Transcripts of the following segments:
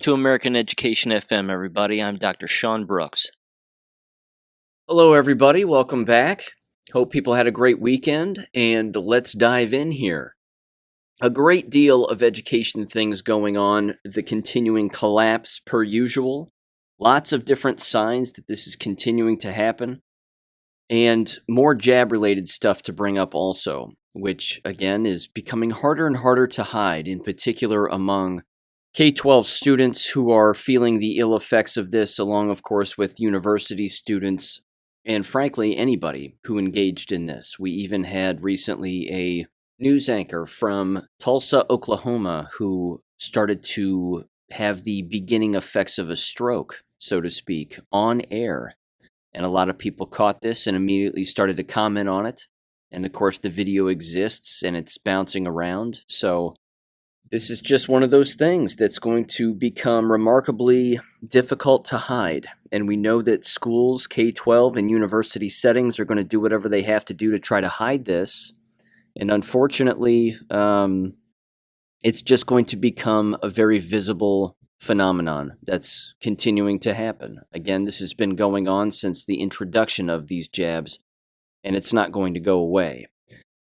to American Education FM, everybody. I'm Dr. Sean Brooks. Hello, everybody. Welcome back. Hope people had a great weekend, and let's dive in here. A great deal of education things going on, the continuing collapse per usual, lots of different signs that this is continuing to happen, and more jab-related stuff to bring up also, which, again, is becoming harder and harder to hide, in particular among K-12 students who are feeling the ill effects of this, along, of course, with university students, and frankly, anybody who engaged in this. We even had recently a news anchor from Tulsa, Oklahoma, who started to have the beginning effects of a stroke, so to speak, on air. And a lot of people caught this and immediately started to comment on it. And of course, the video exists and it's bouncing around. So this is just one of those things that's going to become remarkably difficult to hide. And we know that schools, K-12, and university settings are going to do whatever they have to do to try to hide this. And unfortunately, it's just going to become a very visible phenomenon that's continuing to happen. Again, this has been going on since the introduction of these jabs, and it's not going to go away.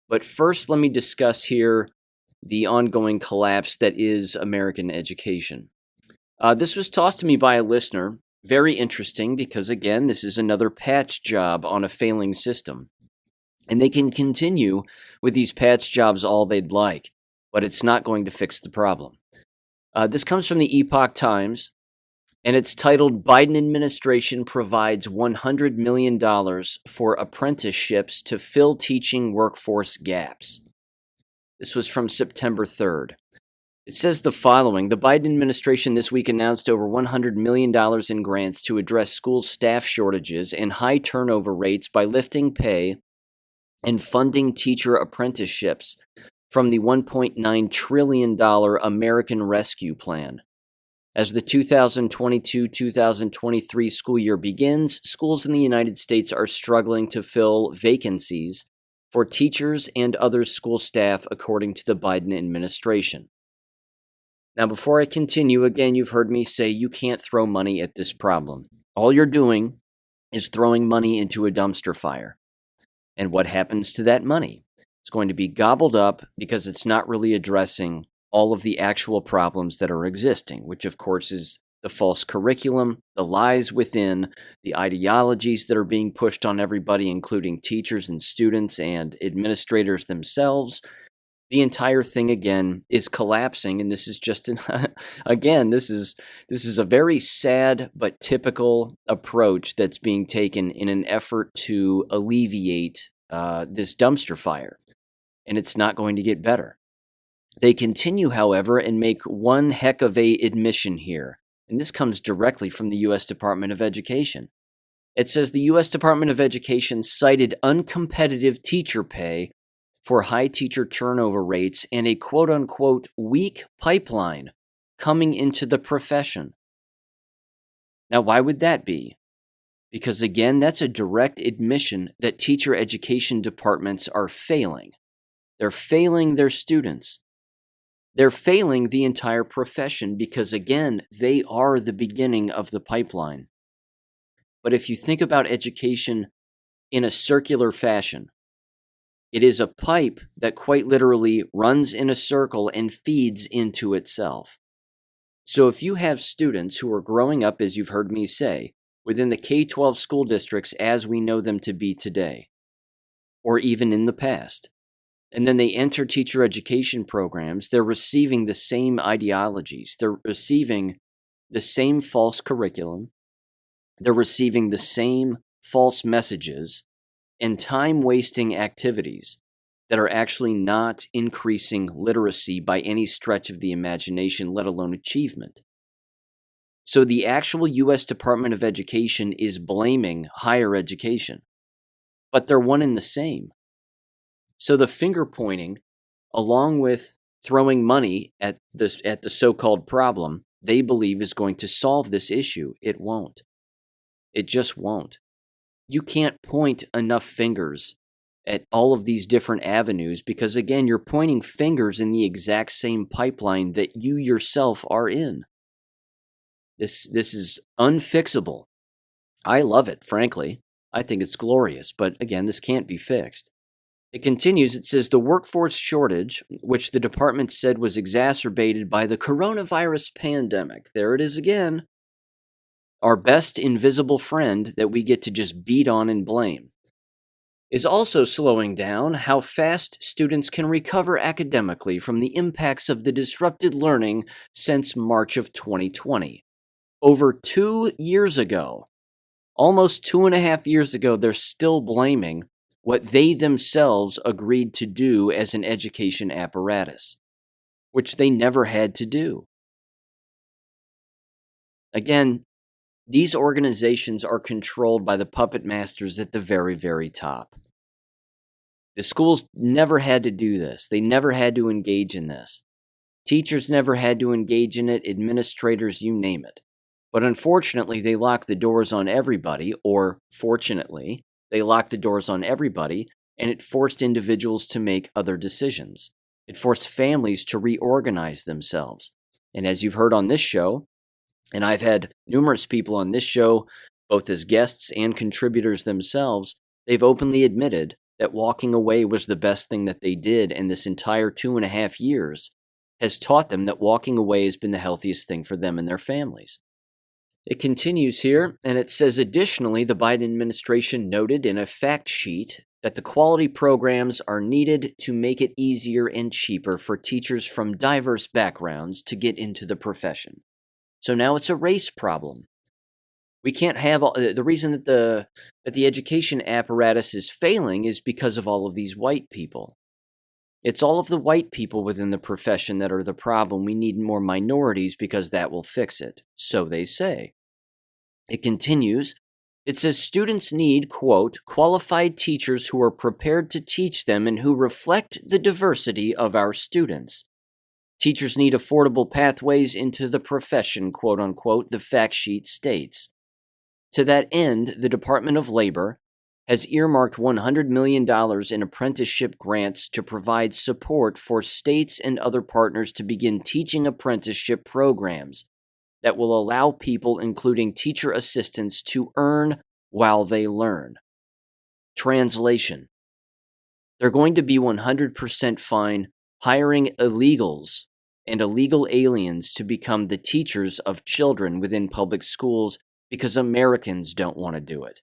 But first, let me discuss here the ongoing collapse that is American education. This was tossed to me by a listener. Very interesting because, again, this is another patch job on a failing system. And they can continue with these patch jobs all they'd like, but it's not going to fix the problem. This comes from the Epoch Times, and it's titled, Biden Administration Provides $100 million for Apprenticeships to Fill Teaching Workforce Gaps. This was from September 3rd. It says the following: the Biden administration this week announced over $100 million in grants to address school staff shortages and high turnover rates by lifting pay and funding teacher apprenticeships from the $1.9 trillion American Rescue Plan. As the 2022-2023 school year begins, schools in the United States are struggling to fill vacancies for teachers and other school staff, according to the Biden administration. Now, before I continue, again, you've heard me say you can't throw money at this problem. All you're doing is throwing money into a dumpster fire. And what happens to that money? It's going to be gobbled up because it's not really addressing all of the actual problems that are existing, which, of course, is the false curriculum, the lies within, the ideologies that are being pushed on everybody, including teachers and students and administrators themselves. The entire thing, again, is collapsing, and this is just, again, this is a very sad but typical approach that's being taken in an effort to alleviate this dumpster fire, and it's not going to get better. They continue, however, and make one heck of a admission here. And this comes directly from the U.S. Department of Education. It says the U.S. Department of Education cited uncompetitive teacher pay for high teacher turnover rates and a quote-unquote weak pipeline coming into the profession. Now, why would that be? Because, again, that's a direct admission that teacher education departments are failing. They're failing their students. They're failing the entire profession because, again, they are the beginning of the pipeline. But if you think about education in a circular fashion, it is a pipe that quite literally runs in a circle and feeds into itself. So if you have students who are growing up, as you've heard me say, within the K-12 school districts as we know them to be today, or even in the past, and then they enter teacher education programs, they're receiving the same ideologies. They're receiving the same false curriculum. They're receiving the same false messages and time-wasting activities that are actually not increasing literacy by any stretch of the imagination, let alone achievement. So the actual U.S. Department of Education is blaming higher education, but they're one and the same. So the finger pointing, along with throwing money at the so-called problem, they believe is going to solve this issue. It won't. It just won't. You can't point enough fingers at all of these different avenues because, again, you're pointing fingers in the exact same pipeline that you yourself are in. This is unfixable. I love it, frankly. I think it's glorious, but again, this can't be fixed. It continues, it says the workforce shortage, which the department said was exacerbated by the coronavirus pandemic. There it is again. Our best invisible friend that we get to just beat on and blame, is also slowing down how fast students can recover academically from the impacts of the disrupted learning since March of 2020. Over 2 years ago, almost 2.5 years ago, they're still blaming what they themselves agreed to do as an education apparatus, which they never had to do. Again, these organizations are controlled by the puppet masters at the very, very top. The schools never had to do this. They never had to engage in this. Teachers never had to engage in it, administrators, you name it. But unfortunately, they locked the doors on everybody, or fortunately, they locked the doors on everybody, and it forced individuals to make other decisions. It forced families to reorganize themselves. And as you've heard on this show, and I've had numerous people on this show, both as guests and contributors themselves, they've openly admitted that walking away was the best thing that they did, and this entire 2.5 years has taught them that walking away has been the healthiest thing for them and their families. It continues here, and it says, additionally, the Biden administration noted in a fact sheet that the quality programs are needed to make it easier and cheaper for teachers from diverse backgrounds to get into the profession. So now it's a race problem. We can't have the reason that the education apparatus is failing is because of all of these white people. It's all of the white people within the profession that are the problem. We need more minorities because that will fix it, so they say. It continues. It says students need, quote, qualified teachers who are prepared to teach them and who reflect the diversity of our students. Teachers need affordable pathways into the profession, quote unquote, the fact sheet states. To that end, the Department of Labor has earmarked $100 million in apprenticeship grants to provide support for states and other partners to begin teaching apprenticeship programs that will allow people, including teacher assistants, to earn while they learn. Translation: they're going to be 100% fine hiring illegals and illegal aliens to become the teachers of children within public schools because Americans don't want to do it.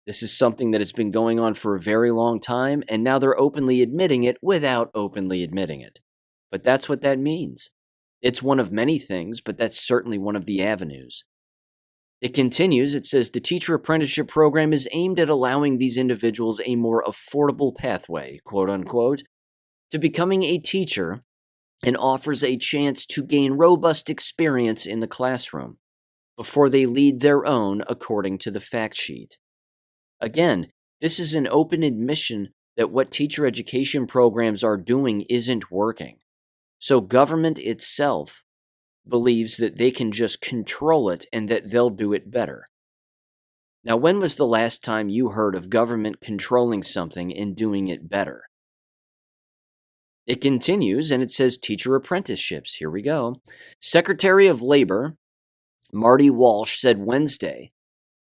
This is something that has been going on for a very long time, and now they're openly admitting it without openly admitting it. But that's what that means. It's one of many things, but that's certainly one of the avenues. It continues, it says, the teacher apprenticeship program is aimed at allowing these individuals a more affordable pathway, quote unquote, to becoming a teacher and offers a chance to gain robust experience in the classroom before they lead their own, according to the fact sheet. Again, this is an open admission that what teacher education programs are doing isn't working. So government itself believes that they can just control it and that they'll do it better. Now, when was the last time you heard of government controlling something and doing it better? It continues, and it says teacher apprenticeships. Here we go. Secretary of Labor Marty Walsh said Wednesday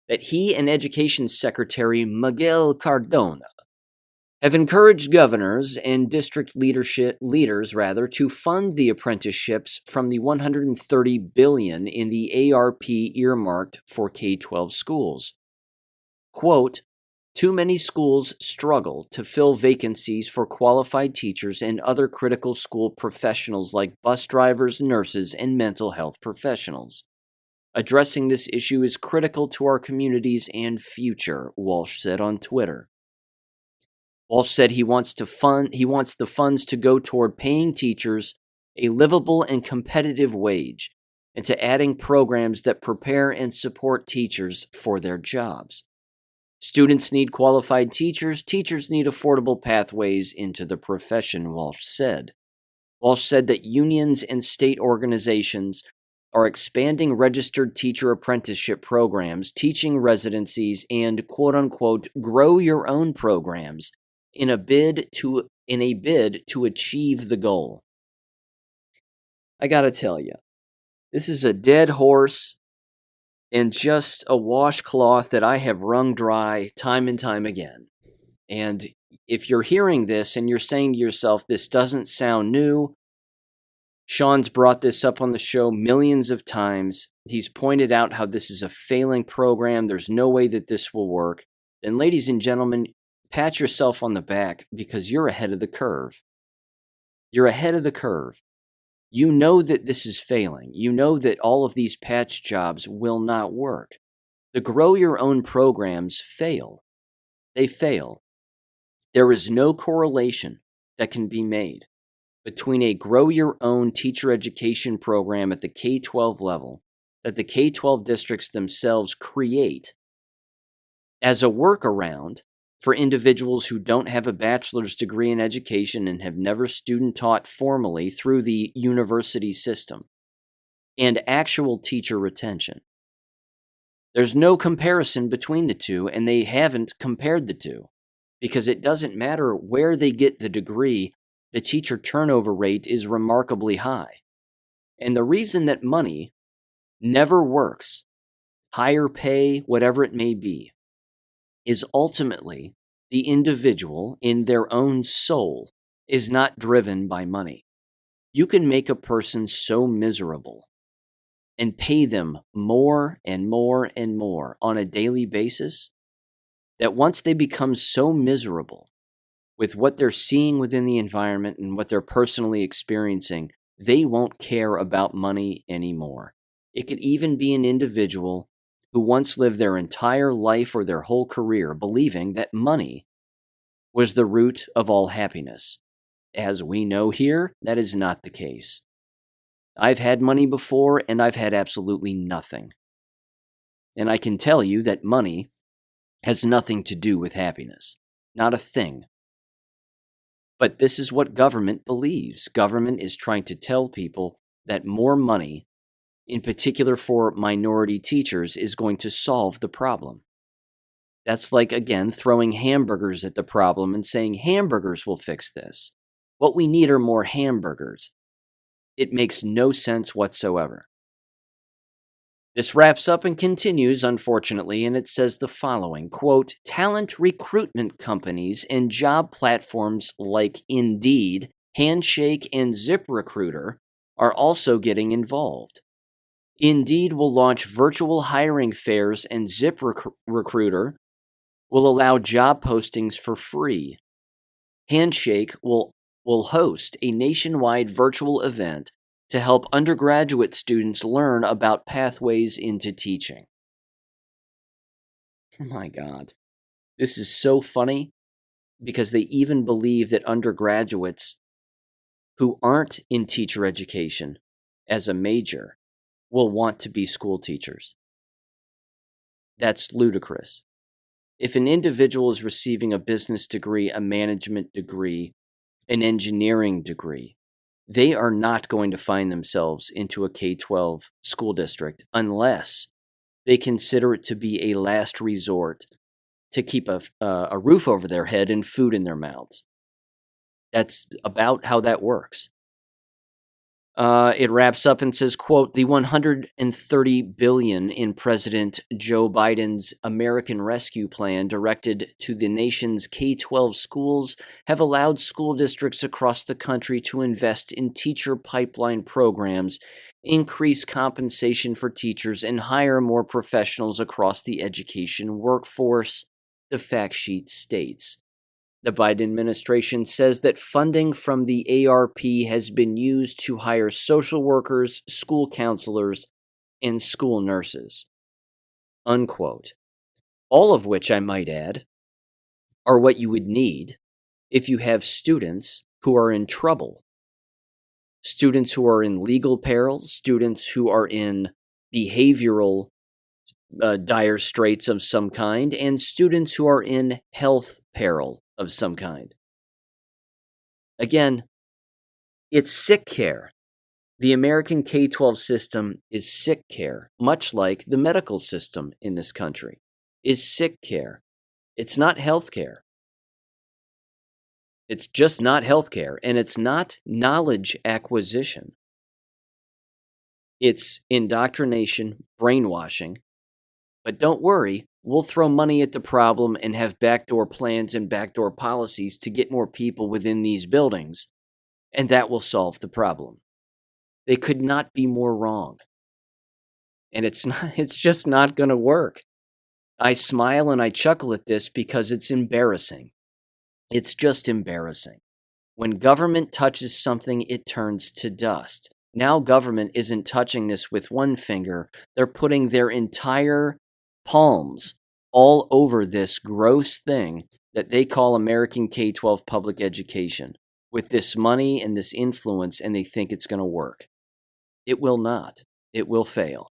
that he and Education Secretary Miguel Cardona have encouraged governors and district leaders to fund the apprenticeships from the $130 billion in the ARP earmarked for K-12 schools. Quote, too many schools struggle to fill vacancies for qualified teachers and other critical school professionals like bus drivers, nurses, and mental health professionals. Addressing this issue is critical to our communities and future, Walsh said on Twitter. Walsh said he wants the funds to go toward paying teachers a livable and competitive wage and to adding programs that prepare and support teachers for their jobs. Students need qualified teachers. Teachers need affordable pathways into the profession, Walsh said. Walsh said that unions and state organizations are expanding registered teacher apprenticeship programs, teaching residencies, and quote-unquote grow your own programs in a bid to achieve the goal. I gotta tell you, This is a dead horse and just a washcloth that I have wrung dry time and time again. And if you're hearing this and you're saying to yourself, this doesn't sound new, Sean's brought this up on the show millions of times. He's pointed out how this is a failing program. There's no way that this will work. Then, ladies and gentlemen, pat yourself on the back because you're ahead of the curve. You're ahead of the curve. You know that this is failing. You know that all of these patch jobs will not work. The grow your own programs fail. They fail. There is no correlation that can be made between a grow your own teacher education program at the K-12 level that the K-12 districts themselves create as a workaround for individuals who don't have a bachelor's degree in education and have never student taught formally through the university system, and actual teacher retention. There's no comparison between the two, and they haven't compared the two, because it doesn't matter where they get the degree, the teacher turnover rate is remarkably high. And the reason that money never works, higher pay, whatever it may be, is ultimately the individual in their own soul is not driven by money. You can make a person so miserable and pay them more and more and more on a daily basis that once they become so miserable with what they're seeing within the environment and what they're personally experiencing, they won't care about money anymore. It could even be an individual who once lived their entire life or their whole career believing that money was the root of all happiness. As we know here, that is not the case. I've had money before, and I've had absolutely nothing. And I can tell you that money has nothing to do with happiness. Not a thing. But this is what government believes. Government is trying to tell people that more money, in particular for minority teachers, is going to solve the problem. That's like, again, throwing hamburgers at the problem and saying hamburgers will fix this. What we need are more hamburgers. It makes no sense whatsoever. This wraps up and continues, unfortunately, and it says the following, quote, talent recruitment companies and job platforms like Indeed, Handshake, and ZipRecruiter are also getting involved. Indeed will launch virtual hiring fairs, and ZipRecruiter will allow job postings for free. Handshake will host a nationwide virtual event to help undergraduate students learn about pathways into teaching. Oh my God. This is so funny because they even believe that undergraduates who aren't in teacher education as a major will want to be school teachers. That's ludicrous. If an individual is receiving a business degree, a management degree, an engineering degree, they are not going to find themselves into a K-12 school district unless they consider it to be a last resort to keep a roof over their head and food in their mouths. That's about how that works. It wraps up and says, quote, the $130 billion in President Joe Biden's American Rescue Plan directed to the nation's K-12 schools have allowed school districts across the country to invest in teacher pipeline programs, increase compensation for teachers, and hire more professionals across the education workforce, the fact sheet states. The Biden administration says that funding from the ARP has been used to hire social workers, school counselors, and school nurses. Unquote. All of which, I might add, are what you would need if you have students who are in trouble. Students who are in legal perils, students who are in behavioral dire straits of some kind, and students who are in health peril of some kind. Again, it's sick care. The American K-12 system is sick care, much like the medical system in this country is sick care. It's not health care. It's just not health care, and it's not knowledge acquisition. It's indoctrination, brainwashing. But don't worry, we'll throw money at the problem and have backdoor plans and backdoor policies to get more people within these buildings, and that will solve the problem. They could not be more wrong. And it's just not going to work. I smile and I chuckle at this because it's embarrassing. It's just embarrassing. When government touches something, it turns to dust. Now government isn't touching this with one finger. They're putting their entire palms all over this gross thing that they call American K-12 public education with this money and this influence, and they think it's going to work. It will not. It will fail.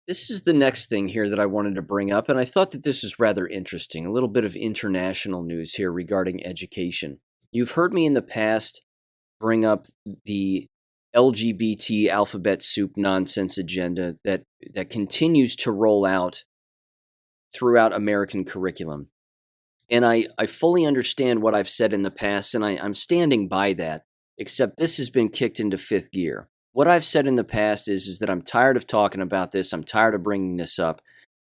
This is the next thing here that I wanted to bring up, and I thought that this is rather interesting. A little bit of international news here regarding education. You've heard me in the past bring up the LGBT alphabet soup nonsense agenda that continues to roll out throughout American curriculum. And I fully understand what I've said in the past, and I'm standing by that, except this has been kicked into fifth gear. What I've said in the past is that I'm tired of talking about this. I'm tired of bringing this up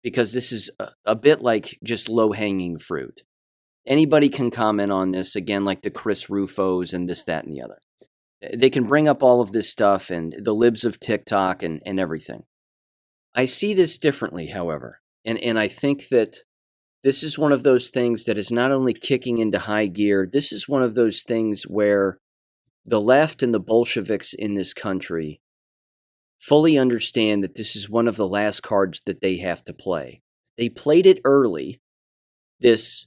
because this is a bit like just low-hanging fruit. Anybody can comment on this, again, like the Chris Rufos and this, that, and the other. They can bring up all of this stuff and the libs of TikTok and everything. I see this differently, however, and I think that this is one of those things that is not only kicking into high gear, this is one of those things where the left and the Bolsheviks in this country fully understand that this is one of the last cards that they have to play. They played it early, this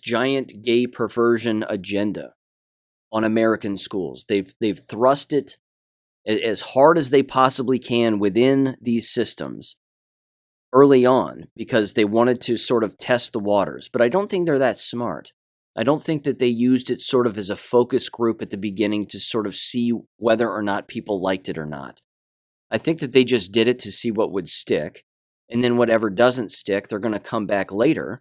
giant gay perversion agenda on American schools. They've thrust it as hard as they possibly can within these systems early on because they wanted to sort of test the waters. But I don't think they're that smart. I don't think that they used it sort of as a focus group at the beginning to sort of see whether or not people liked it or not. I think that they just did it to see what would stick. And then whatever doesn't stick, they're going to come back later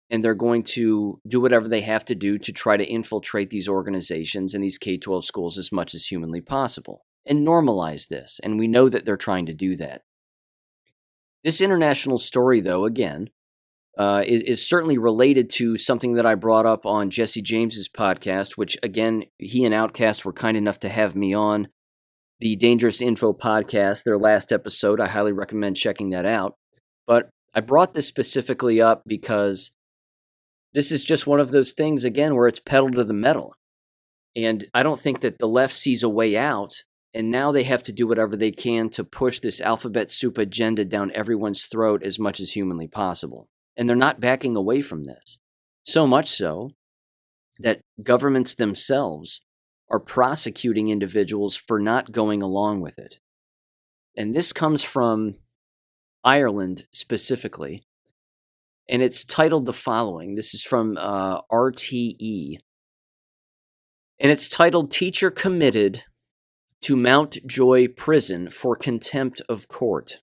and they're going to do whatever they have to do to try to infiltrate these organizations and these K-12 schools as much as humanly possible and normalize this. And we know that they're trying to do that. This international story, though, again, is certainly related to something that I brought up on Jesse James's podcast, which, again, he and Outcast were kind enough to have me on the Dangerous Info podcast, their last episode. I highly recommend checking that out. But I brought this specifically up because this is just one of those things, again, where it's pedal to the metal. And I don't think that the left sees a way out, and now they have to do whatever they can to push this alphabet soup agenda down everyone's throat as much as humanly possible. And they're not backing away from this. So much so that governments themselves are prosecuting individuals for not going along with it. And this comes from Ireland specifically. And it's titled the following. This is from RTE. And it's titled, Teacher Committed to Mountjoy Prison for Contempt of Court.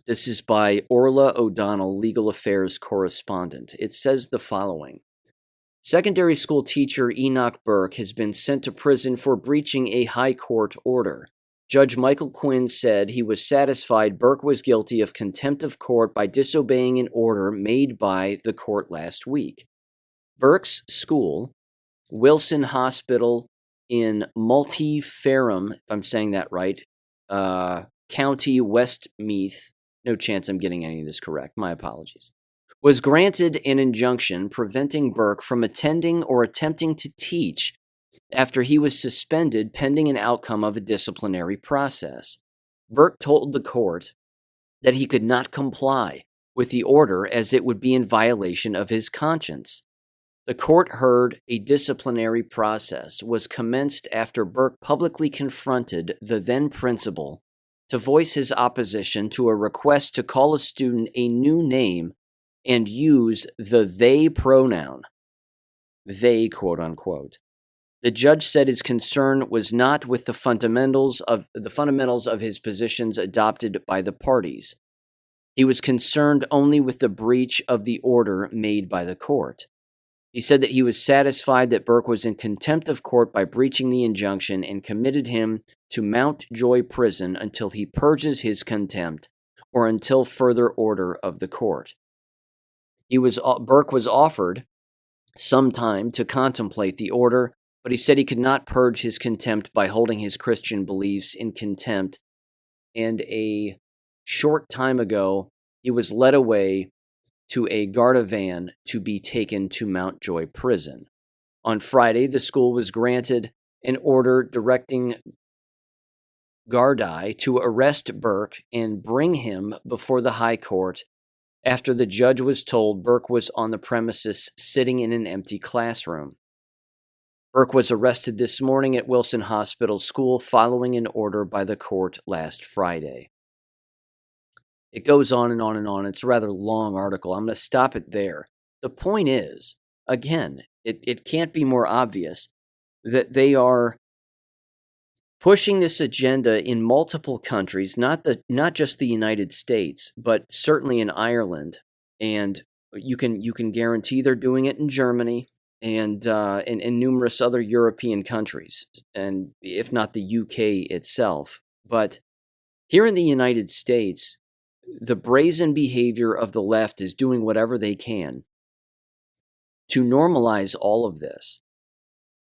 This is by Orla O'Donnell, legal affairs correspondent. It says the following. Secondary school teacher Enoch Burke has been sent to prison for breaching a high court order. Judge Michael Quinn said he was satisfied Burke was guilty of contempt of court by disobeying an order made by the court last week. Burke's school, Wilson Hospital in Multiferrum, if I'm saying that right, County Westmeath, no chance I'm getting any of this correct, my apologies, was granted an injunction preventing Burke from attending or attempting to teach after he was suspended pending an outcome of a disciplinary process. Burke told the court that he could not comply with the order as it would be in violation of his conscience. The court heard a disciplinary process was commenced after Burke publicly confronted the then principal to voice his opposition to a request to call a student a new name and use the they pronoun. They, quote unquote. The judge said his concern was not with the fundamentals of his positions adopted by the parties. He was concerned only with the breach of the order made by the court. He said that he was satisfied that Burke was in contempt of court by breaching the injunction and committed him to Mountjoy Prison until he purges his contempt or until further order of the court. Burke was offered some time to contemplate the order, but he said he could not purge his contempt by holding his Christian beliefs in contempt, and a short time ago, he was led away to a Garda van to be taken to Mountjoy Prison. On Friday, the school was granted an order directing Gardaí to arrest Burke and bring him before the High Court after the judge was told Burke was on the premises sitting in an empty classroom. Burke was arrested this morning at Wilson Hospital School following an order by the court last Friday. It goes on and on and on. It's a rather long article. I'm going to stop it there. The point is, again, it can't be more obvious that they are pushing this agenda in multiple countries, not just the United States, but certainly in Ireland, and you can guarantee they're doing it in Germany and numerous other European countries, and if not the UK itself. But here in the United States, the brazen behavior of the left is doing whatever they can to normalize all of this,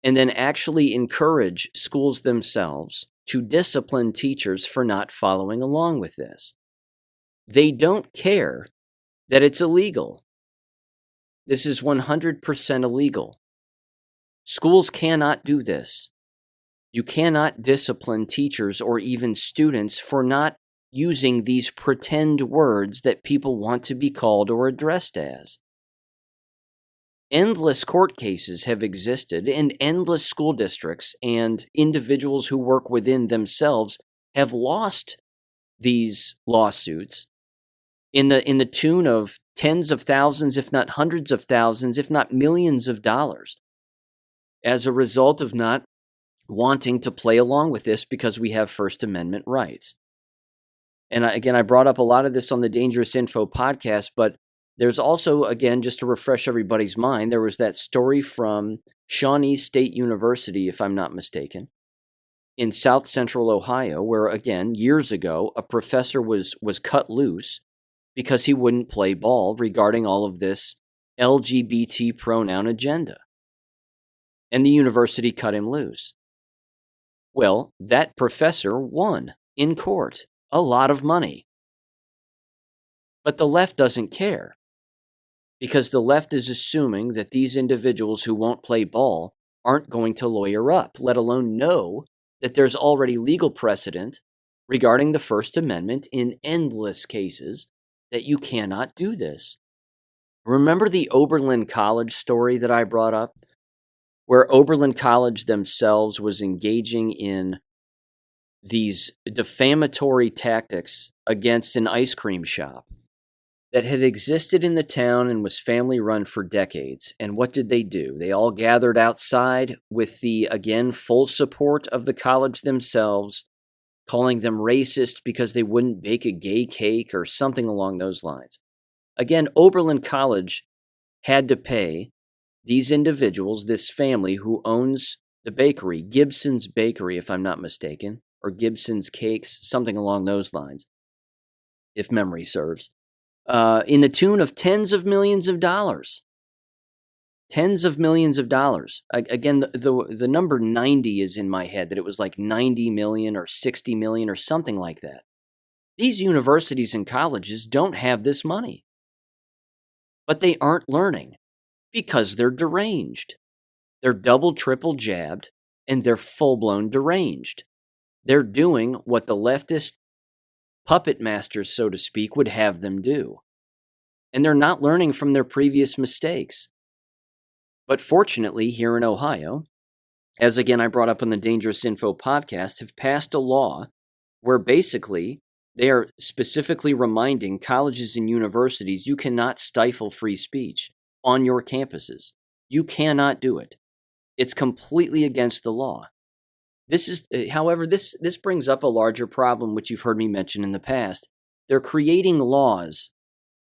and then actually encourage schools themselves to discipline teachers for not following along with this. They don't care that it's illegal. This is 100% illegal. Schools cannot do this. You cannot discipline teachers or even students for not using these pretend words that people want to be called or addressed as. Endless court cases have existed, and endless school districts and individuals who work within themselves have lost these lawsuits in the tune of tens of thousands, if not hundreds of thousands, if not millions of dollars, as a result of not wanting to play along with this because we have First Amendment rights. And again, I brought up a lot of this on the Dangerous Info podcast, but there's also, again, just to refresh everybody's mind, there was that story from Shawnee State University, if I'm not mistaken, in South Central Ohio, where, again, years ago, a professor was cut loose because he wouldn't play ball regarding all of this LGBT pronoun agenda. And the university cut him loose. Well, that professor won in court a lot of money. But the left doesn't care, because the left is assuming that these individuals who won't play ball aren't going to lawyer up, let alone know that there's already legal precedent regarding the First Amendment in endless cases that you cannot do this. Remember the Oberlin College story that I brought up, where Oberlin College themselves was engaging in these defamatory tactics against an ice cream shop that had existed in the town and was family run for decades. And what did they do? They all gathered outside with the, again, full support of the college themselves, calling them racist because they wouldn't bake a gay cake or something along those lines. Again, Oberlin College had to pay these individuals, this family who owns the bakery, Gibson's Bakery, if I'm not mistaken, or Gibson's Cakes, something along those lines, if memory serves, in the tune of tens of millions of dollars. Tens of millions of dollars. Again, the number 90 is in my head, that it was like 90 million or 60 million or something like that. These universities and colleges don't have this money. But they aren't learning because they're deranged. They're double, triple jabbed, and they're full-blown deranged. They're doing what the leftist puppet masters, so to speak, would have them do. And they're not learning from their previous mistakes. But fortunately, here in Ohio, as again I brought up on the Dangerous Info podcast, have passed a law where basically they are specifically reminding colleges and universities you cannot stifle free speech on your campuses. You cannot do it. It's completely against the law. However, this brings up a larger problem, which you've heard me mention in the past. They're creating laws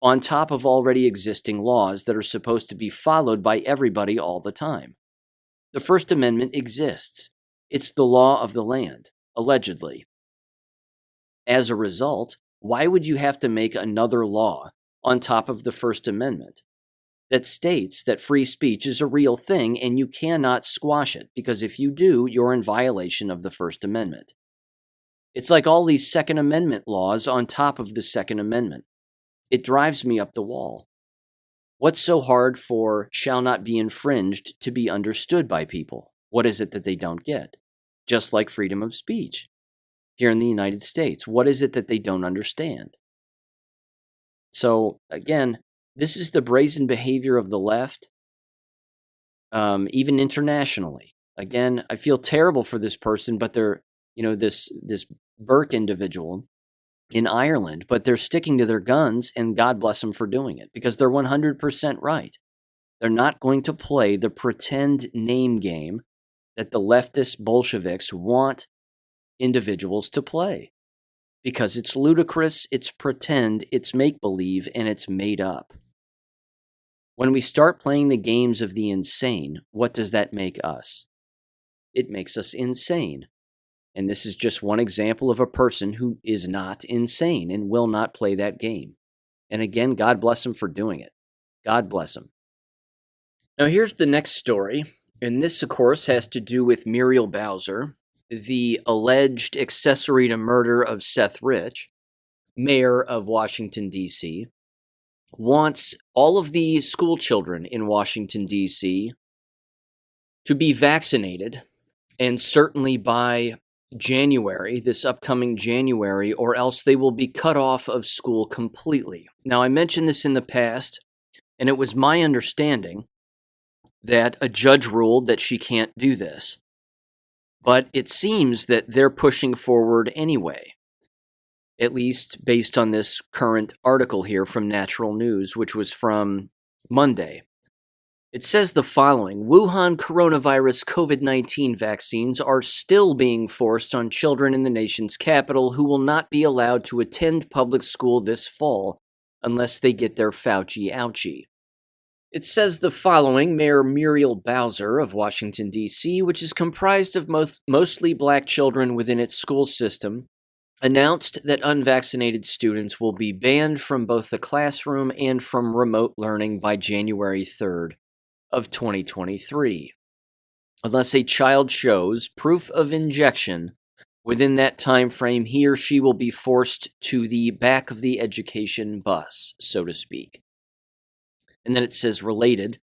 on top of already existing laws that are supposed to be followed by everybody all the time. The First Amendment exists. It's the law of the land, allegedly. As a result, why would you have to make another law on top of the First Amendment that states that free speech is a real thing and you cannot squash it? Because if you do, you're in violation of the First Amendment. It's like all these Second Amendment laws on top of the Second Amendment. It drives me up the wall. What's so hard for shall not be infringed to be understood by people? What is it that they don't get? Just like freedom of speech here in the United States. What is it that they don't understand? So, again, this is the brazen behavior of the left, even internationally. Again, I feel terrible for this person, but they're, this Burke individual in Ireland, but they're sticking to their guns, and God bless them for doing it, because they're 100% right. They're not going to play the pretend name game that the leftist Bolsheviks want individuals to play, because it's ludicrous, it's pretend, it's make-believe, and it's made up. When we start playing the games of the insane, what does that make us? It makes us insane. And this is just one example of a person who is not insane and will not play that game. And again, God bless him for doing it. God bless him. Now here's the next story. And this, of course, has to do with Muriel Bowser, the alleged accessory to murder of Seth Rich, mayor of Washington, D.C., wants all of the school children in Washington, D.C. to be vaccinated, and certainly by January, this upcoming January, or else they will be cut off of school completely. Now, I mentioned this in the past, and it was my understanding that a judge ruled that she can't do this. But it seems that they're pushing forward anyway, at least based on this current article here from Natural News, which was from Monday. It says the following: Wuhan coronavirus COVID-19 vaccines are still being forced on children in the nation's capital who will not be allowed to attend public school this fall unless they get their Fauci ouchie. It says the following: Mayor Muriel Bowser of Washington, D.C., which is comprised of mostly black children within its school system, announced that unvaccinated students will be banned from both the classroom and from remote learning by January 3rd. Of 2023, unless a child shows proof of injection within that time frame. He or she will be forced to the back of the education bus, so to speak. And then it says, related,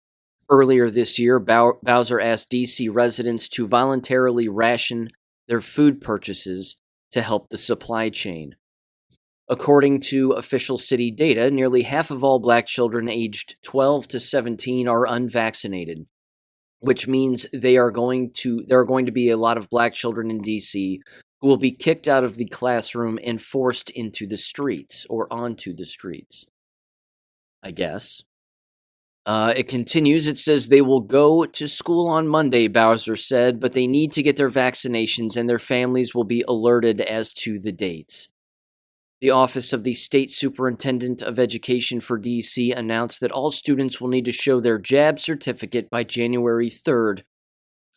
earlier this year, Bowser asked D.C. residents to voluntarily ration their food purchases to help the supply chain. According to official city data, nearly half of all black children aged 12 to 17 are unvaccinated, which means there are going to be a lot of black children in D.C. who will be kicked out of the classroom and forced into the streets, or onto the streets, I guess. It continues, it says they will go to school on Monday, Bowser said, but they need to get their vaccinations and their families will be alerted as to the dates. The Office of the State Superintendent of Education for D.C. announced that all students will need to show their jab certificate by January 3rd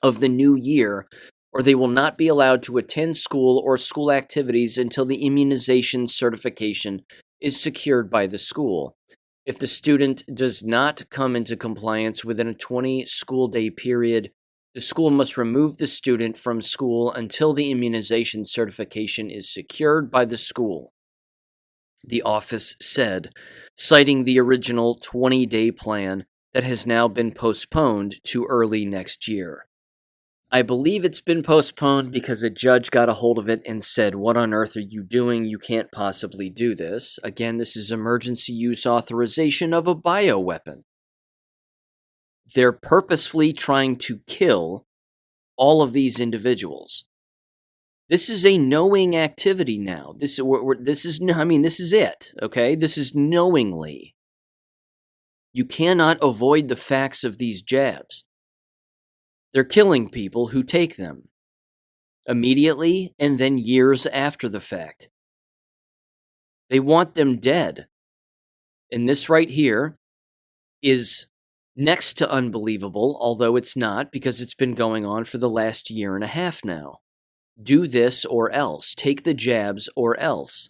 of the new year, or they will not be allowed to attend school or school activities until the immunization certification is secured by the school. If the student does not come into compliance within a 20-school-day period, the school must remove the student from school until the immunization certification is secured by the school, the office said, citing the original 20-day plan that has now been postponed to early next year. I believe it's been postponed because a judge got a hold of it and said, "What on earth are you doing? You can't possibly do this." Again, this is emergency use authorization of a bioweapon. They're purposefully trying to kill all of these individuals. This is a knowing activity now. This is it, okay? This is knowingly. You cannot avoid the facts of these jabs. They're killing people who take them immediately and then years after the fact. They want them dead. And this right here is next to unbelievable, although it's not, because it's been going on for the last year and a half now. Do this or else. Take the jabs or else.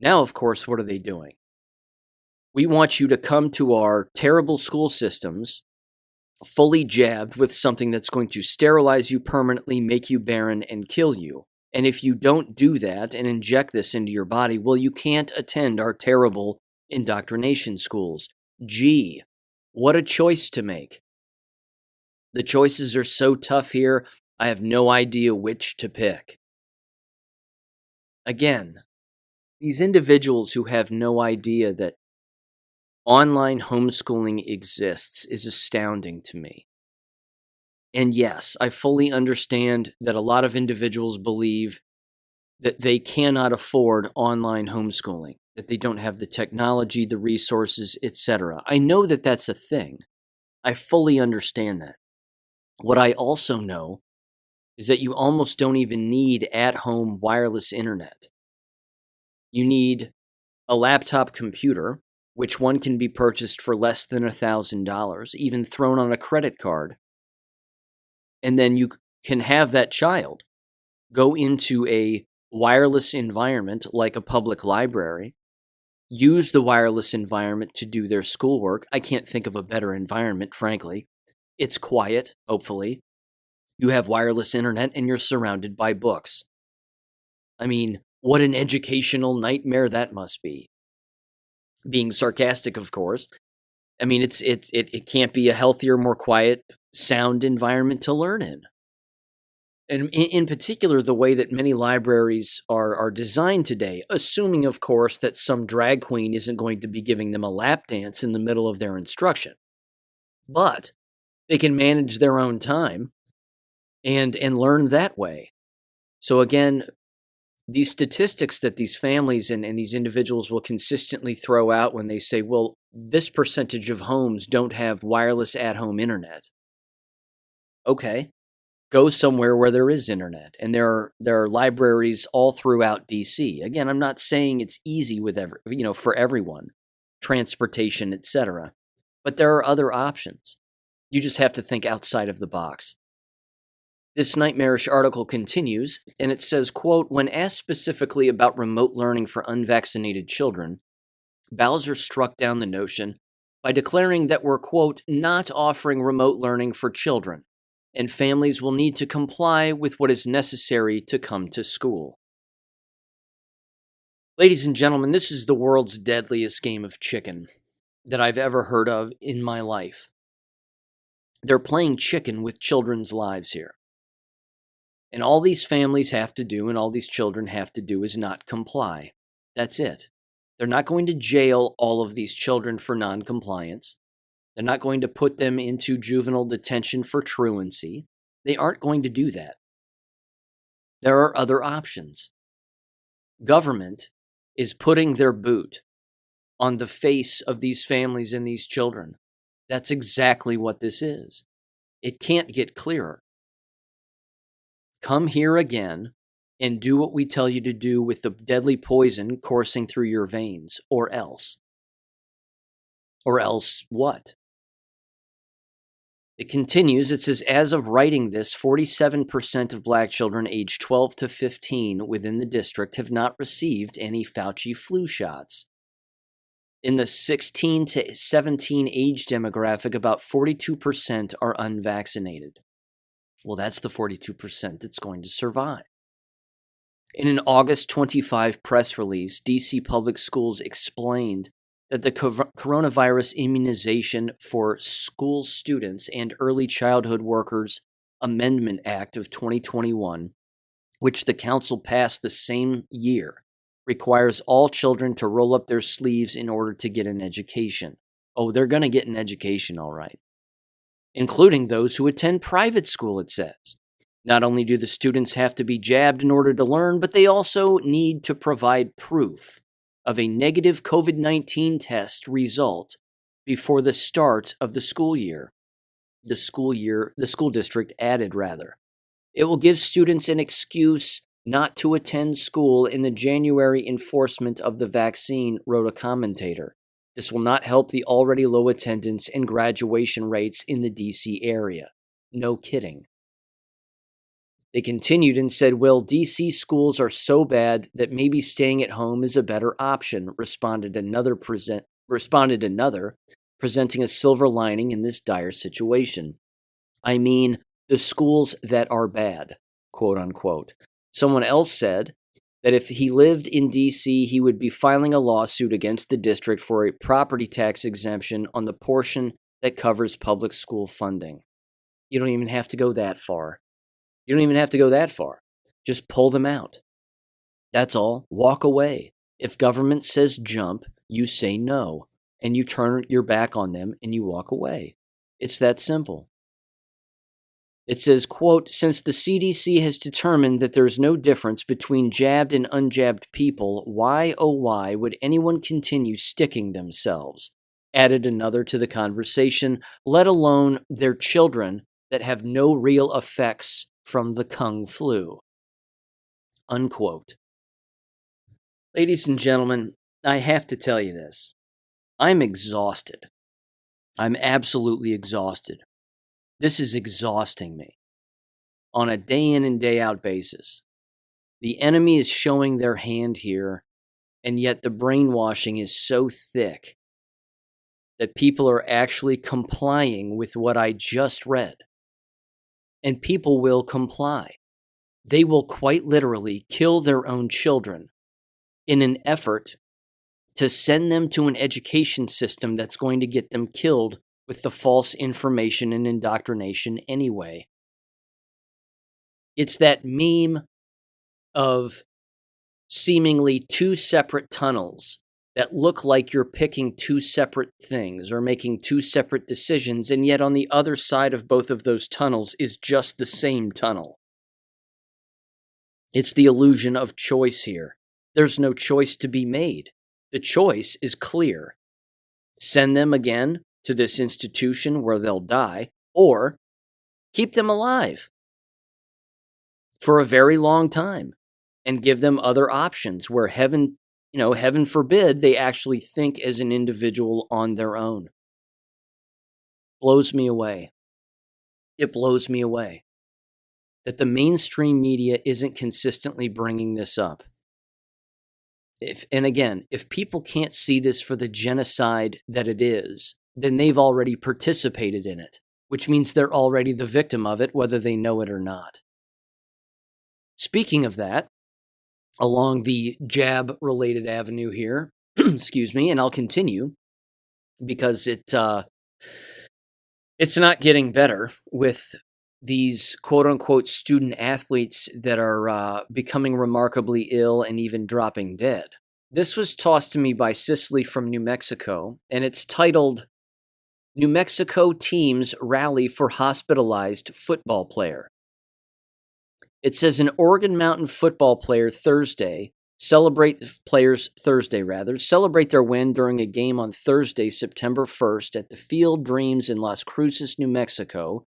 Now, of course, what are they doing? We want you to come to our terrible school systems fully jabbed with something that's going to sterilize you permanently, make you barren, and kill you. And if you don't do that and inject this into your body, well, you can't attend our terrible indoctrination schools. Gee, what a choice to make. The choices are so tough here, I have no idea which to pick. Again, these individuals who have no idea that online homeschooling exists is astounding to me. And yes, I fully understand that a lot of individuals believe that they cannot afford online homeschooling, that they don't have the technology, the resources, etc. I know that that's a thing. I fully understand that. What I also know is that you almost don't even need at-home wireless internet. You need a laptop computer, which one can be purchased for less than $1,000, even thrown on a credit card. And then you can have that child go into a wireless environment like a public library, use the wireless environment to do their schoolwork. I can't think of a better environment, frankly. It's quiet, hopefully. You have wireless internet and you're surrounded by books. I mean, what an educational nightmare that must be. Being sarcastic, of course. I mean, it can't be a healthier, more quiet, sound environment to learn in. And in particular, the way that many libraries are designed today, assuming, of course, that some drag queen isn't going to be giving them a lap dance in the middle of their instruction. But they can manage their own time and learn that way. So again, these statistics that these families and these individuals will consistently throw out when they say, well, this percentage of homes don't have wireless at-home internet. Okay. Go somewhere where there is internet, and there are libraries all throughout DC. Again, I'm not saying it's easy with for everyone, transportation, etc. But there are other options. You just have to think outside of the box. This nightmarish article continues, and it says, quote, when asked specifically about remote learning for unvaccinated children, Bowser struck down the notion by declaring that we're, quote, not offering remote learning for children, and families will need to comply with what is necessary to come to school. Ladies and gentlemen, this is the world's deadliest game of chicken that I've ever heard of in my life. They're playing chicken with children's lives here. And all these families have to do, and all these children have to do, is not comply. That's it. They're not going to jail all of these children for non-compliance. They're not going to put them into juvenile detention for truancy. They aren't going to do that. There are other options. Government is putting their boot on the face of these families and these children. That's exactly what this is. It can't get clearer. Come here again and do what we tell you to do with the deadly poison coursing through your veins, or else. Or else what? It continues, it says, as of writing this, 47% of black children aged 12 to 15 within the district have not received any Fauci flu shots. In the 16 to 17 age demographic, about 42% are unvaccinated. Well, that's the 42% that's going to survive. In an August 25 press release, DC Public Schools explained that the coronavirus immunization for school students and early childhood workers Amendment Act of 2021, which the council passed the same year, requires all children to roll up their sleeves in order to get an education. Oh, they're going to get an education, all right. Including those who attend private school, it says. Not only do the students have to be jabbed in order to learn, but they also need to provide proof of a negative COVID-19 test result before the start of the school year. The school district added, rather. It will give students an excuse not to attend school in the January enforcement of the vaccine, wrote a commentator. This will not help the already low attendance and graduation rates in the DC area. No kidding. They continued and said, well, DC schools are so bad that maybe staying at home is a better option, responded another, presenting a silver lining in this dire situation. I mean, the schools that are bad, quote unquote. Someone else said that if he lived in DC, he would be filing a lawsuit against the district for a property tax exemption on the portion that covers public school funding. You don't even have to go that far. Just pull them out. That's all. Walk away. If government says jump, you say no, and you turn your back on them and you walk away. It's that simple. It says, quote, since the CDC has determined that there is no difference between jabbed and unjabbed people, why, oh why, would anyone continue sticking themselves? Added another to the conversation, let alone their children that have no real effects from the Kung flu. Unquote. Ladies and gentlemen, I have to tell you this. I'm exhausted. I'm absolutely exhausted. This is exhausting me on a day in and day out basis. The enemy is showing their hand here, and yet the brainwashing is so thick that people are actually complying with what I just read. And people will comply. They will quite literally kill their own children in an effort to send them to an education system that's going to get them killed with the false information and indoctrination anyway. It's that meme of seemingly two separate tunnels that look like you're picking two separate things or making two separate decisions, and yet on the other side of both of those tunnels is just the same tunnel. It's the illusion of choice here. There's no choice to be made. The choice is clear. Send them again to this institution where they'll die, or keep them alive for a very long time and give them other options where heaven forbid they actually think as an individual on their own. Blows me away. It blows me away that the mainstream media isn't consistently bringing this up. If people can't see this for the genocide that it is, then they've already participated in it, which means they're already the victim of it, whether they know it or not. Speaking of that, along the jab-related avenue here, excuse me, and I'll continue because it's not getting better with these quote-unquote student athletes that are becoming remarkably ill and even dropping dead. This was tossed to me by Cicely from New Mexico, and it's titled, New Mexico Teams Rally for Hospitalized Football Player. It says an Oregon Mountain football player celebrate their win during a game on Thursday, September 1st at the Field Dreams in Las Cruces, New Mexico.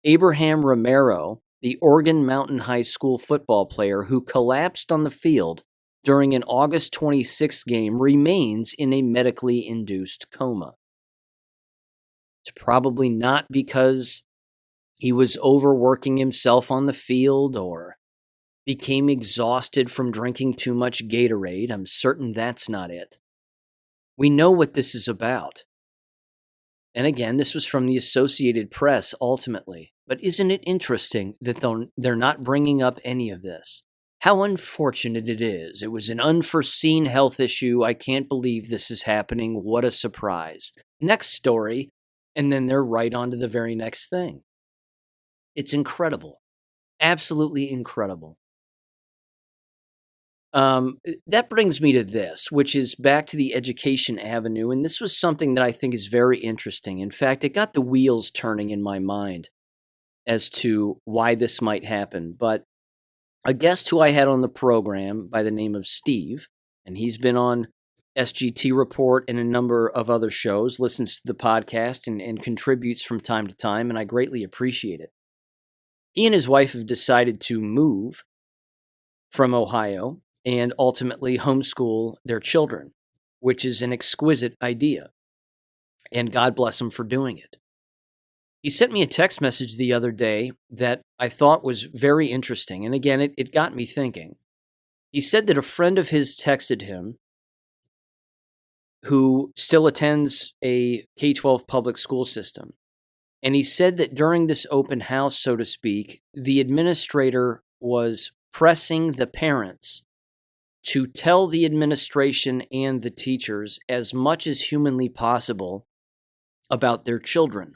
Abraham Romero, the Oregon Mountain High School football player who collapsed on the field during an August 26th game, remains in a medically induced coma. It's probably not because he was overworking himself on the field or became exhausted from drinking too much Gatorade. I'm certain that's not it. We know what this is about. And again, this was from the Associated Press ultimately. But isn't it interesting that they're not bringing up any of this? How unfortunate it is. It was an unforeseen health issue. I can't believe this is happening. What a surprise. Next story, and then they're right on to the very next thing. It's incredible. Absolutely incredible. That brings me to this, which is back to the education avenue. And this was something that I think is very interesting. In fact, it got the wheels turning in my mind as to why this might happen. But a guest who I had on the program by the name of Steve, and he's been on SGT Report and a number of other shows, listens to the podcast and contributes from time to time, and I greatly appreciate it. He and his wife have decided to move from Ohio and ultimately homeschool their children. which is an exquisite idea. And God bless him for doing it. He sent me a text message the other day that I thought was very interesting. And again, it got me thinking. He said that a friend of his texted him who still attends a K-12 public school system. And he said that during this open house, so to speak, the administrator was pressing the parents to tell the administration and the teachers as much as humanly possible about their children.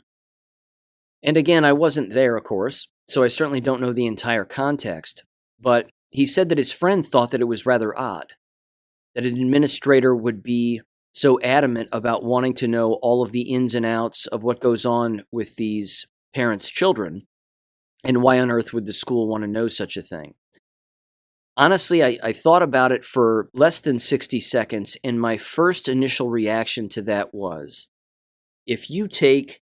And again, I wasn't there, of course, so I certainly don't know the entire context, but he said that his friend thought that it was rather odd that an administrator would be so adamant about wanting to know all of the ins and outs of what goes on with these parents' children, and why on earth would the school want to know such a thing? Honestly, I thought about it for less than 60 seconds, and my first initial reaction to that was, if you take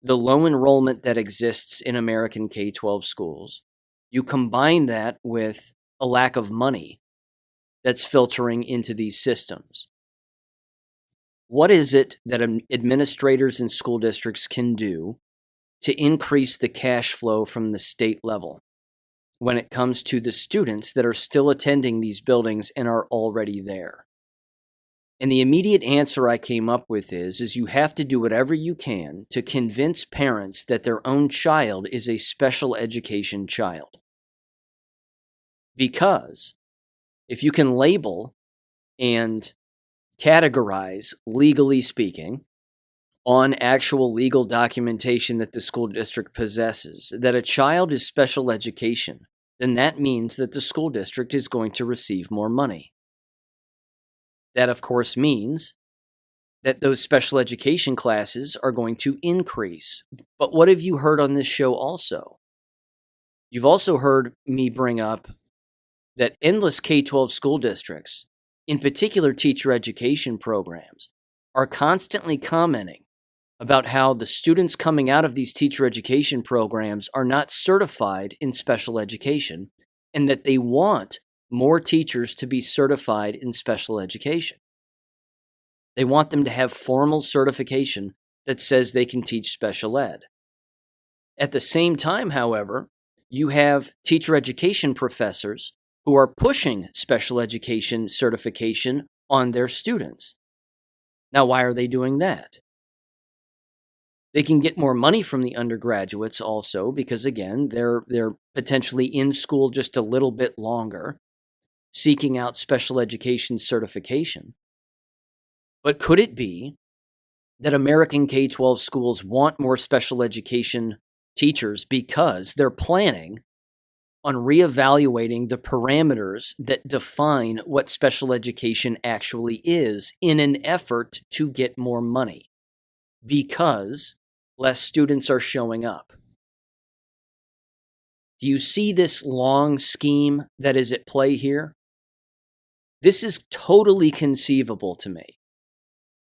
the low enrollment that exists in American K-12 schools, you combine that with a lack of money that's filtering into these systems. What is it that administrators and school districts can do to increase the cash flow from the state level when it comes to the students that are still attending these buildings and are already there? And the immediate answer I came up with is you have to do whatever you can to convince parents that their own child is a special education child. Because if you can label and categorize, legally speaking, on actual legal documentation that the school district possesses, that a child is special education, then that means that the school district is going to receive more money. That, of course, means that those special education classes are going to increase. But what have you heard on this show also? You've also heard me bring up that endless K-12 school districts, in particular teacher education programs, are constantly commenting about how the students coming out of these teacher education programs are not certified in special education, and that they want more teachers to be certified in special education. They want them to have formal certification that says they can teach special ed. At the same time, however, you have teacher education professors who are pushing special education certification on their students. Now, why are they doing that? They can get more money from the undergraduates also because, again, they're potentially in school just a little bit longer, seeking out special education certification. But could it be that American K-12 schools want more special education teachers because they're planning on reevaluating the parameters that define what special education actually is in an effort to get more money because less students are showing up? Do you see this long scheme that is at play here? This is totally conceivable to me.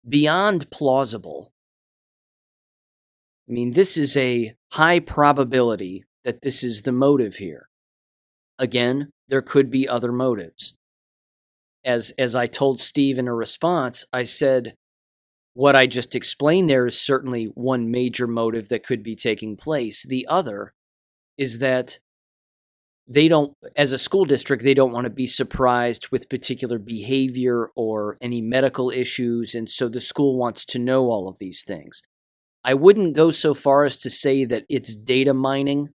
Beyond plausible. I mean, this is a high probability that this is the motive here. Again, there could be other motives. As I told Steve in a response, I said, what I just explained there is certainly one major motive that could be taking place. The other is that as a school district, they don't want to be surprised with particular behavior or any medical issues, and so the school wants to know all of these things. I wouldn't go so far as to say that it's data mining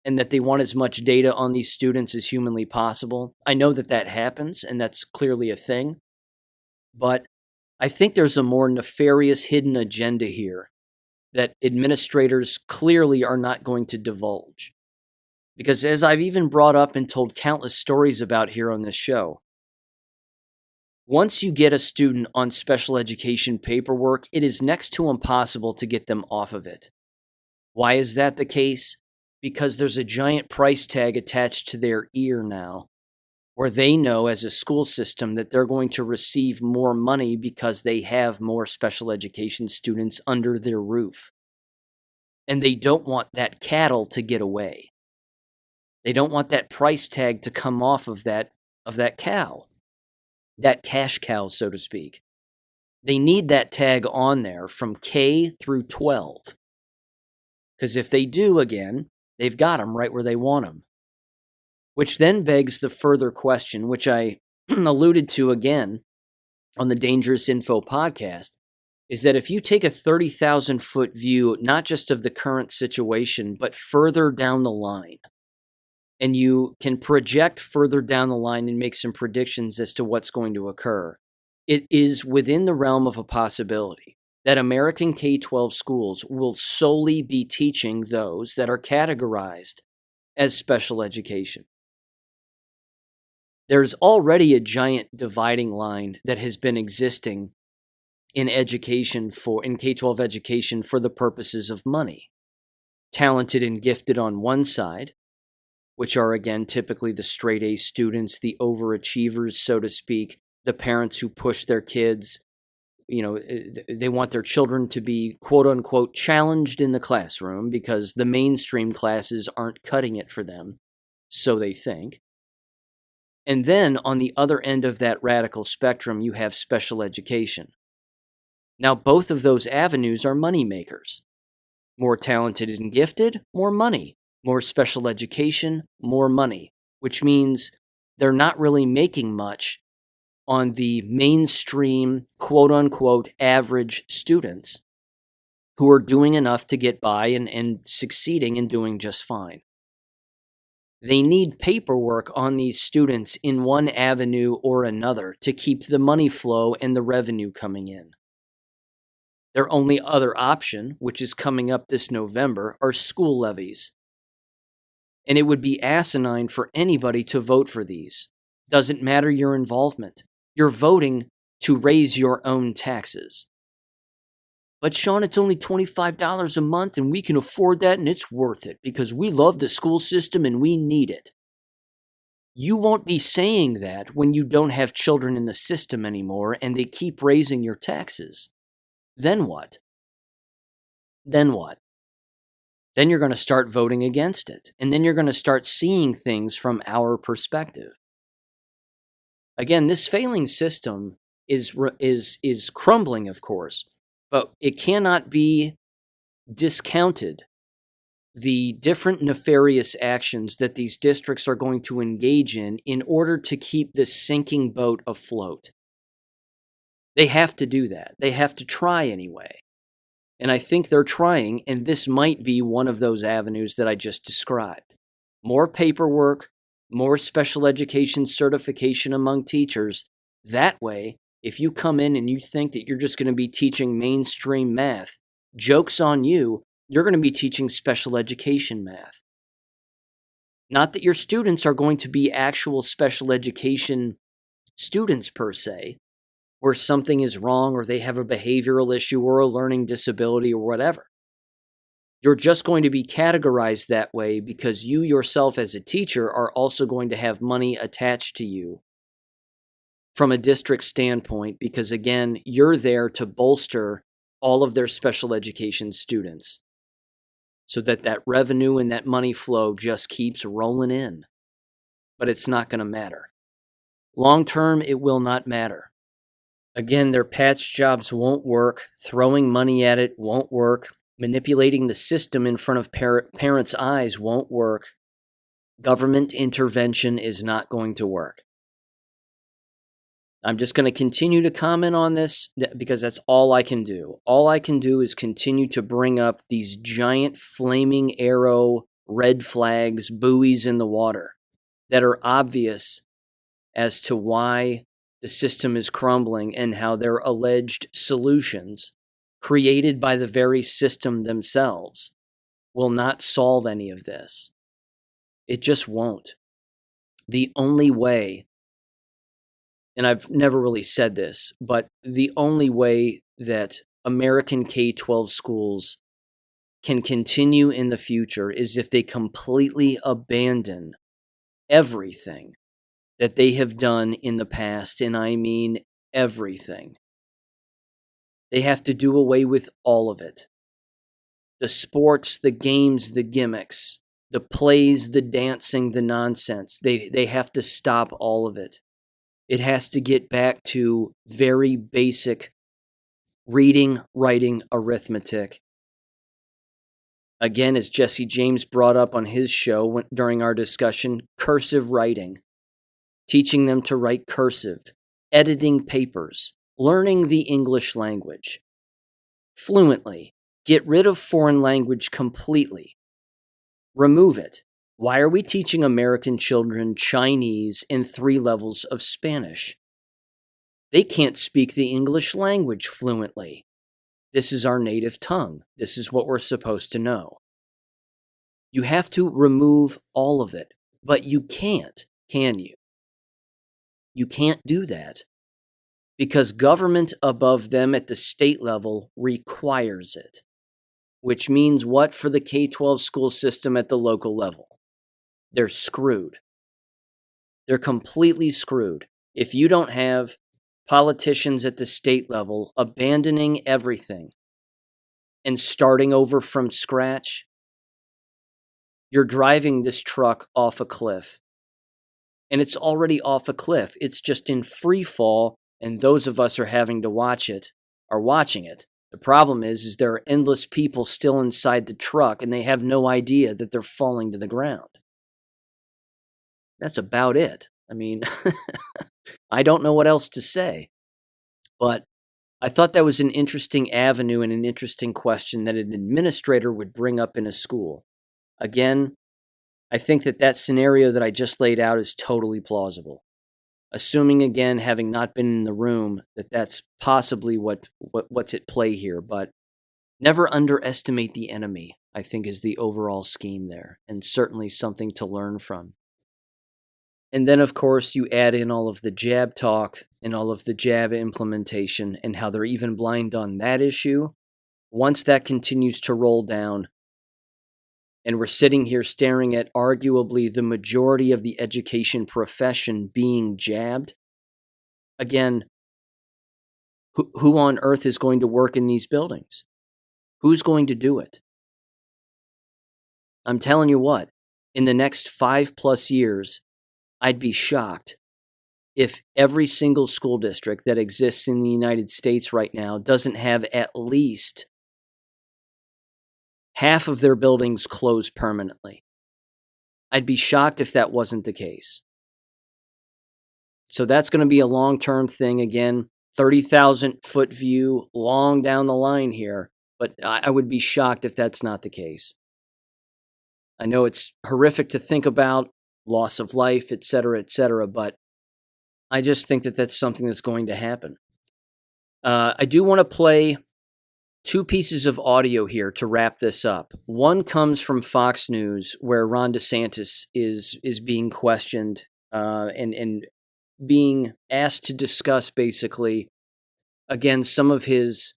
and that they want as much data on these students as humanly possible. I know that happens, and that's clearly a thing. But I think there's a more nefarious hidden agenda here that administrators clearly are not going to divulge. Because as I've even brought up and told countless stories about here on this show, once you get a student on special education paperwork, it is next to impossible to get them off of it. Why is that the case? Because there's a giant price tag attached to their ear now, where they know as a school system that they're going to receive more money because they have more special education students under their roof. And they don't want that cattle to get away. They don't want that price tag to come off of that cow, that cash cow, so to speak. They need that tag on there from K through 12. Because if they do, again, they've got them right where they want them. Which then begs the further question, which I alluded to again on the Dangerous Info podcast, is that if you take a 30,000-foot view, not just of the current situation, but further down the line, and you can project further down the line and make some predictions as to what's going to occur, it is within the realm of a possibility that American K-12 schools will solely be teaching those that are categorized as special education. There's already a giant dividing line that has been existing in K-12 education for the purposes of money. Talented and gifted on one side, which are, again, typically the straight A students, the overachievers, so to speak, the parents who push their kids. They want their children to be, quote unquote, challenged in the classroom because the mainstream classes aren't cutting it for them, so they think. And then on the other end of that radical spectrum, you have special education. Now, both of those avenues are money makers. More talented and gifted, more money. More special education, more money. Which means they're not really making much on the mainstream, quote-unquote, average students who are doing enough to get by and succeeding and doing just fine. They need paperwork on these students in one avenue or another to keep the money flow and the revenue coming in. Their only other option, which is coming up this November, are school levies. And it would be asinine for anybody to vote for these. Doesn't matter your involvement. You're voting to raise your own taxes. But Sean, it's only $25 a month and we can afford that and it's worth it because we love the school system and we need it. You won't be saying that when you don't have children in the system anymore and they keep raising your taxes. Then what? Then you're going to start voting against it. And then you're going to start seeing things from our perspective. Again, this failing system is crumbling, of course, but it cannot be discounted. The different nefarious actions that these districts are going to engage in order to keep this sinking boat afloat. They have to do that. They have to try anyway. And I think they're trying, and this might be one of those avenues that I just described. More paperwork, more special education certification among teachers. That way, if you come in and you think that you're just going to be teaching mainstream math, joke's on you, you're going to be teaching special education math. Not that your students are going to be actual special education students per se, where something is wrong or they have a behavioral issue or a learning disability or whatever. You're just going to be categorized that way because you yourself as a teacher are also going to have money attached to you from a district standpoint because, again, you're there to bolster all of their special education students so that that revenue and that money flow just keeps rolling in. But it's not going to matter. Long term, it will not matter. Again, their patch jobs won't work. Throwing money at it won't work. Manipulating the system in front of parents' eyes won't work. Government intervention is not going to work. I'm just going to continue to comment on this because that's all I can do. All I can do is continue to bring up these giant flaming arrow, red flags, buoys in the water that are obvious as to why the system is crumbling and how their alleged solutions created by the very system themselves will not solve any of this. It just won't. The only way, and I've never really said this, but the only way that American K-12 schools can continue in the future is if they completely abandon everything that they have done in the past, and I mean everything. They have to do away with all of it. The sports, the games, the gimmicks, the plays, the dancing, the nonsense. They have to stop all of it. It has to get back to very basic reading, writing, arithmetic. Again, as Jesse James brought up on his show during our discussion, cursive writing, teaching them to write cursive, editing papers, learning the English language fluently, get rid of foreign language completely, remove it. Why are we teaching American children Chinese and 3 levels of Spanish? They can't speak the English language fluently. This is our native tongue. This is what we're supposed to know. You have to remove all of it, but you can't, can you? You can't do that because government above them at the state level requires it, which means what for the K-12 school system at the local level? They're screwed. They're completely screwed. If you don't have politicians at the state level abandoning everything and starting over from scratch, you're driving this truck off a cliff. And it's already off a cliff. It's just in free fall, and those of us are having to watch it, are watching it. The problem is there are endless people still inside the truck, and they have no idea that they're falling to the ground. That's about it. I mean, I don't know what else to say. But I thought that was an interesting avenue and an interesting question that an administrator would bring up in a school. Again, I think that scenario that I just laid out is totally plausible. Assuming, again, having not been in the room, that's possibly what's at play here. But never underestimate the enemy, I think, is the overall scheme there, and certainly something to learn from. And then, of course, you add in all of the jab talk and all of the jab implementation and how they're even blind on that issue. Once that continues to roll down, and we're sitting here staring at arguably the majority of the education profession being jabbed, again, who on earth is going to work in these buildings? Who's going to do it? I'm telling you what, in the next 5+ years, I'd be shocked if every single school district that exists in the United States right now doesn't have at least half of their buildings closed permanently. I'd be shocked if that wasn't the case. So that's going to be a long-term thing. Again, 30,000-foot view, long down the line here, but I would be shocked if that's not the case. I know it's horrific to think about, loss of life, et cetera, but I just think that that's something that's going to happen. I do want to play 2 pieces of audio here to wrap this up. One comes from Fox News, where Ron DeSantis is being questioned and being asked to discuss, basically, again, some of his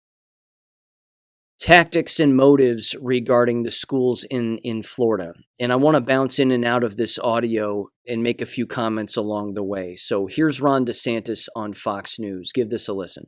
tactics and motives regarding the schools in Florida. And I want to bounce in and out of this audio and make a few comments along the way. So here's Ron DeSantis on Fox News. Give this a listen.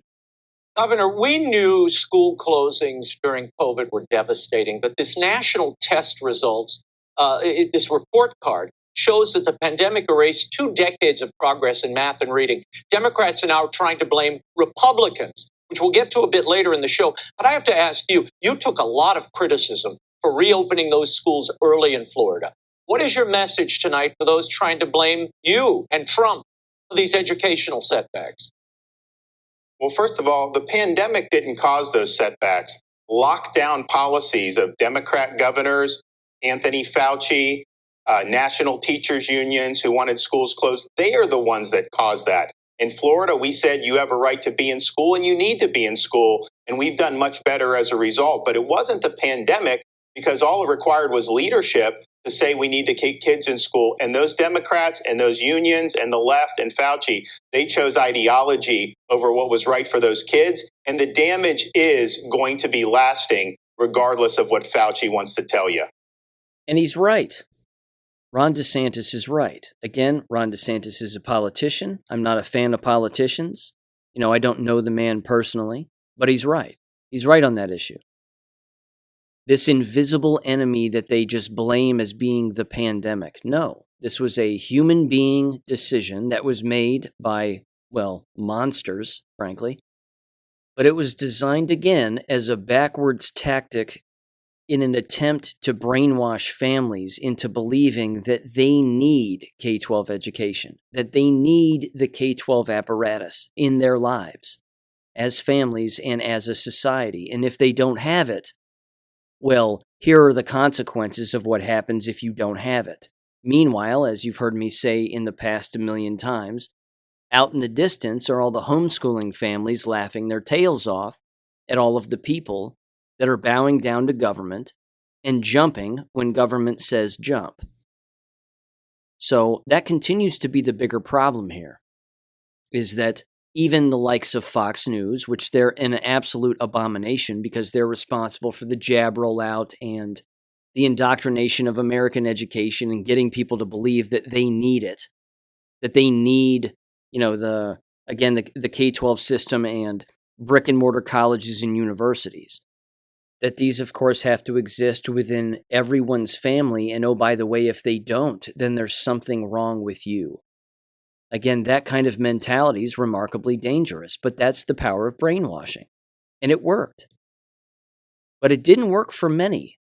Governor, we knew school closings during COVID were devastating, but this national test results, this report card, shows that the pandemic erased 2 decades of progress in math and reading. Democrats are now trying to blame Republicans, which we'll get to a bit later in the show. But I have to ask you, you took a lot of criticism for reopening those schools early in Florida. What is your message tonight for those trying to blame you and Trump for these educational setbacks? Well, first of all, the pandemic didn't cause those setbacks. Lockdown policies of Democrat governors, Anthony Fauci, national teachers unions who wanted schools closed, they are the ones that caused that. In Florida, we said you have a right to be in school and you need to be in school. And we've done much better as a result. But it wasn't the pandemic, because all it required was leadership to say we need to keep kids in school. And those Democrats and those unions and the left and Fauci, they chose ideology over what was right for those kids. And the damage is going to be lasting, regardless of what Fauci wants to tell you. And he's right. Ron DeSantis is right. Again, Ron DeSantis is a politician. I'm not a fan of politicians. I don't know the man personally, but he's right. He's right on that issue. This invisible enemy that they just blame as being the pandemic. No, this was a human being decision that was made by, monsters, frankly, but it was designed again as a backwards tactic in an attempt to brainwash families into believing that they need K-12 education, that they need the K-12 apparatus in their lives as families and as a society. And if they don't have it, well, here are the consequences of what happens if you don't have it. Meanwhile, as you've heard me say in the past a million times, out in the distance are all the homeschooling families laughing their tails off at all of the people that are bowing down to government and jumping when government says jump. So that continues to be the bigger problem here, is that even the likes of Fox News, which they're an absolute abomination because they're responsible for the jab rollout and the indoctrination of American education and getting people to believe that they need it, that they need, the K-12 system and brick and mortar colleges and universities. That these, of course, have to exist within everyone's family. And oh, by the way, if they don't, then there's something wrong with you. Again, that kind of mentality is remarkably dangerous, but that's the power of brainwashing. And it worked. But it didn't work for many.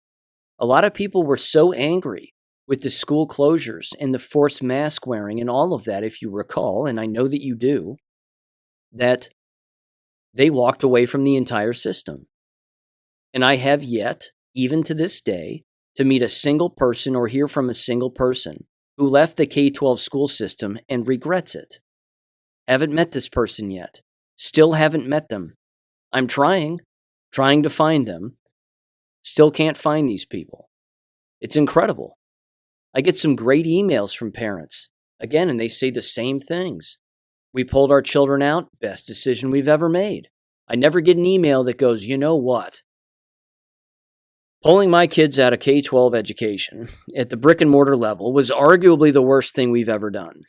A lot of people were so angry with the school closures and the forced mask wearing and all of that, if you recall, and I know that you do, that they walked away from the entire system. And I have yet, even to this day, to meet a single person or hear from a single person who left the K-12 school system and regrets it. Haven't met this person yet. Still haven't met them. I'm trying to find them. Still can't find these people. It's incredible. I get some great emails from parents, again, and they say the same things. We pulled our children out, best decision we've ever made. I never get an email that goes, you know what? Pulling my kids out of K-12 education at the brick and mortar level was arguably the worst thing we've ever done.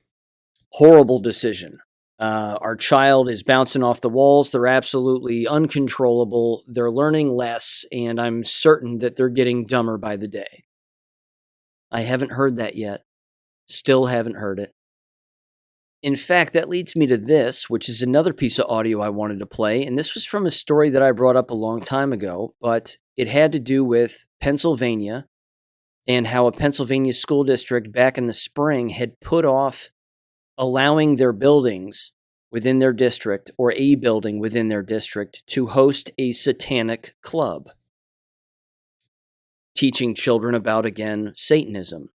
Horrible decision. Our child is bouncing off the walls. They're absolutely uncontrollable. They're learning less, and I'm certain that they're getting dumber by the day. I haven't heard that yet. Still haven't heard it. In fact, that leads me to this, which is another piece of audio I wanted to play, and this was from a story that I brought up a long time ago, but it had to do with Pennsylvania and how a Pennsylvania school district back in the spring had put off allowing their buildings within their district, or a building within their district, to host a satanic club, teaching children about, again, Satanism.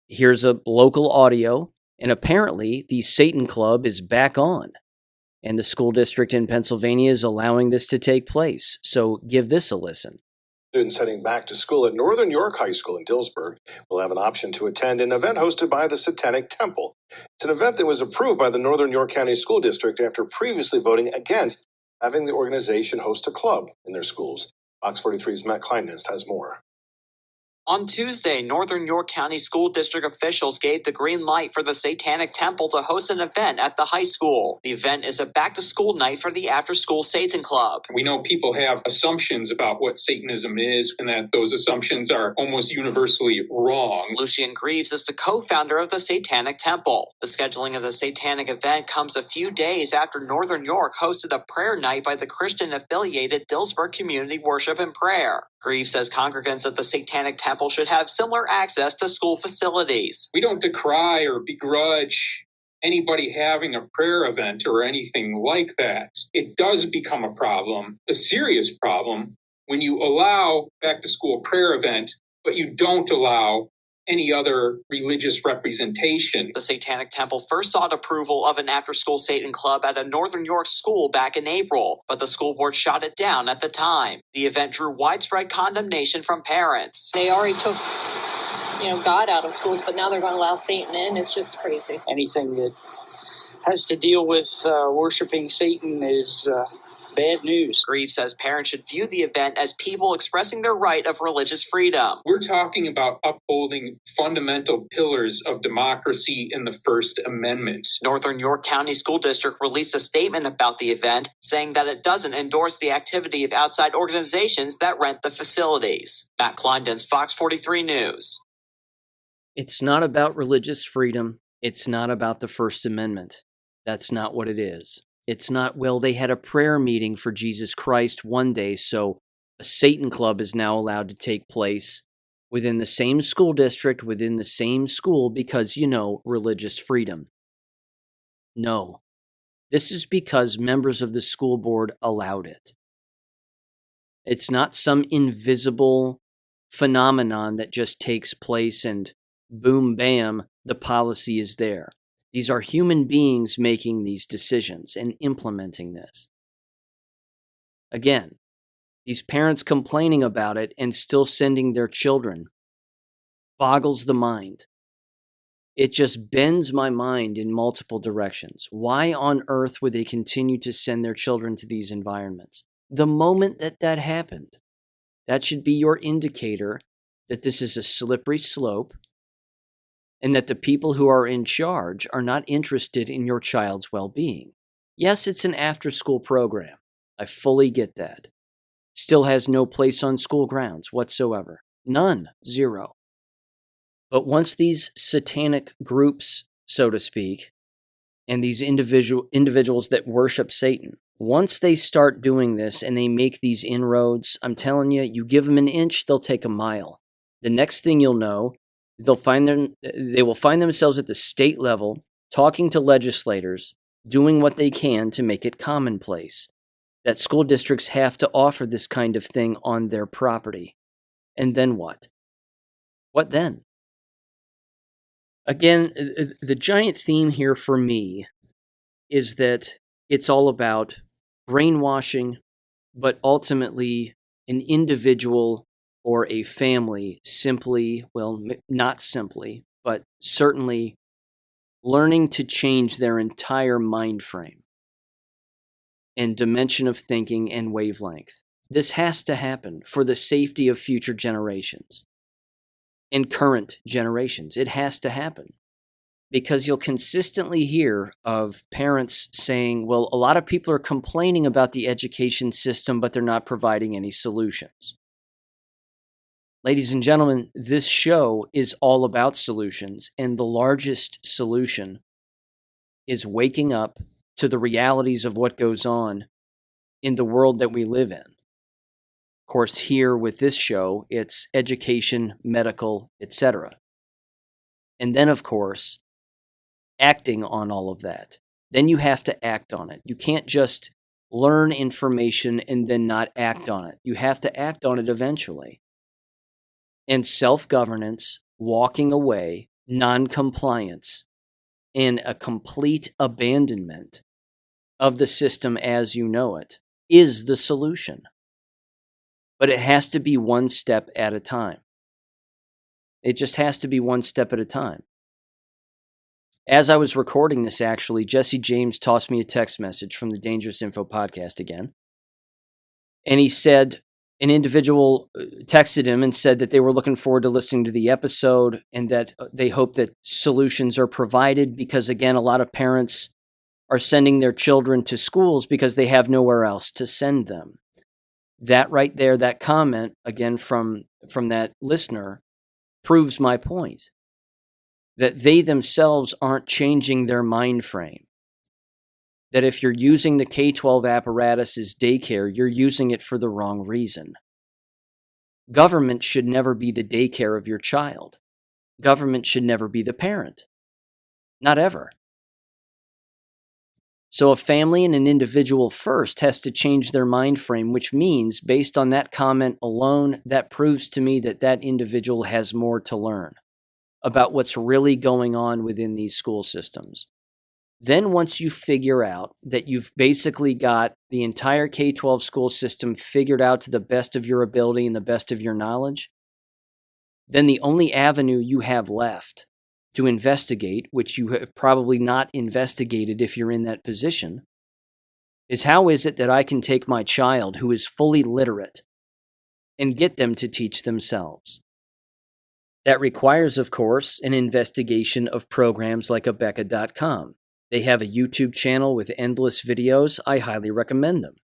Here's a local audio, and apparently the Satan Club is back on, and the school district in Pennsylvania is allowing this to take place. So give this a listen. Students heading back to school at Northern York High School in Dillsburg will have an option to attend an event hosted by the Satanic Temple. It's an event that was approved by the Northern York County School District after previously voting against having the organization host a club in their schools. Fox 43's Matt Kleinest has more. On Tuesday, Northern York County School District officials gave the green light for the Satanic Temple to host an event at the high school. The event is a back-to-school night for the after-school Satan Club. We know people have assumptions about what Satanism is, and that those assumptions are almost universally wrong. Lucian Greaves is the co-founder of the Satanic Temple. The scheduling of the Satanic event comes a few days after Northern York hosted a prayer night by the Christian-affiliated Dillsburg Community Worship and Prayer. Greaves says congregants at the Satanic Temple should have similar access to school facilities. We don't decry or begrudge anybody having a prayer event or anything like that. It does become a problem, a serious problem, when you allow back-to-school prayer event, but you don't allow any other religious representation. The Satanic Temple first sought approval of an after-school Satan club at a Northern York school back in April, but the school board shot it down at the time. The event drew widespread condemnation from parents. They already took, God out of schools, but now they're going to allow Satan in. It's just crazy. Anything that has to deal with worshiping Satan is bad news. Greaves says parents should view the event as people expressing their right of religious freedom. We're talking about upholding fundamental pillars of democracy in the First Amendment. Northern York County School District released a statement about the event, saying that it doesn't endorse the activity of outside organizations that rent the facilities. Matt Kleinden's Fox 43 News. It's not about religious freedom. It's not about the First Amendment. That's not what it is. It's not, well, they had a prayer meeting for Jesus Christ one day, so a Satan club is now allowed to take place within the same school district, within the same school, because, religious freedom. No. This is because members of the school board allowed it. It's not some invisible phenomenon that just takes place and boom, bam, the policy is there. These are human beings making these decisions and implementing this. Again, these parents complaining about it and still sending their children boggles the mind. It just bends my mind in multiple directions. Why on earth would they continue to send their children to these environments? The moment that happened, that should be your indicator that this is a slippery slope and that the people who are in charge are not interested in your child's well-being. Yes, it's an after-school program. I fully get that. Still has no place on school grounds whatsoever. None. Zero. But once these satanic groups, so to speak, and these individuals that worship Satan, once they start doing this and they make these inroads, I'm telling you, you give them an inch, they'll take a mile. The next thing you'll know, they will find themselves at the state level, talking to legislators, doing what they can to make it commonplace that school districts have to offer this kind of thing on their property. And then what? What then? Again, the giant theme here for me is that it's all about brainwashing, but ultimately an individual or a family simply, well, not simply, but certainly learning to change their entire mind frame and dimension of thinking and wavelength. This has to happen for the safety of future generations and current generations. It has to happen because you'll consistently hear of parents saying, well, a lot of people are complaining about the education system, but they're not providing any solutions. Ladies and gentlemen, this show is all about solutions, and the largest solution is waking up to the realities of what goes on in the world that we live in. Of course, here with this show, it's education, medical, etc. And then, of course, acting on all of that. Then you have to act on it. You can't just learn information and then not act on it. You have to act on it eventually. And self-governance, walking away, non-compliance, and a complete abandonment of the system as you know it is the solution. But it has to be one step at a time. It just has to be one step at a time. As I was recording this, actually, Jesse James tossed me a text message from the Dangerous Info podcast again. And he said, an individual texted him and said that they were looking forward to listening to the episode and that they hope that solutions are provided because, again, a lot of parents are sending their children to schools because they have nowhere else to send them. That right there, that comment, again, from that listener, proves my point. That they themselves aren't changing their mind frame. That if you're using the K-12 apparatus as daycare, you're using it for the wrong reason. Government should never be the daycare of your child. Government should never be the parent. Not ever. So a family and an individual first has to change their mind frame, which means, based on that comment alone, that proves to me that that individual has more to learn about what's really going on within these school systems. Then once you figure out that you've basically got the entire K-12 school system figured out to the best of your ability and the best of your knowledge, then the only avenue you have left to investigate, which you have probably not investigated if you're in that position, is how is it that I can take my child who is fully literate and get them to teach themselves? That requires, of course, an investigation of programs like Abeka.com. They have a YouTube channel with endless videos. I highly recommend them.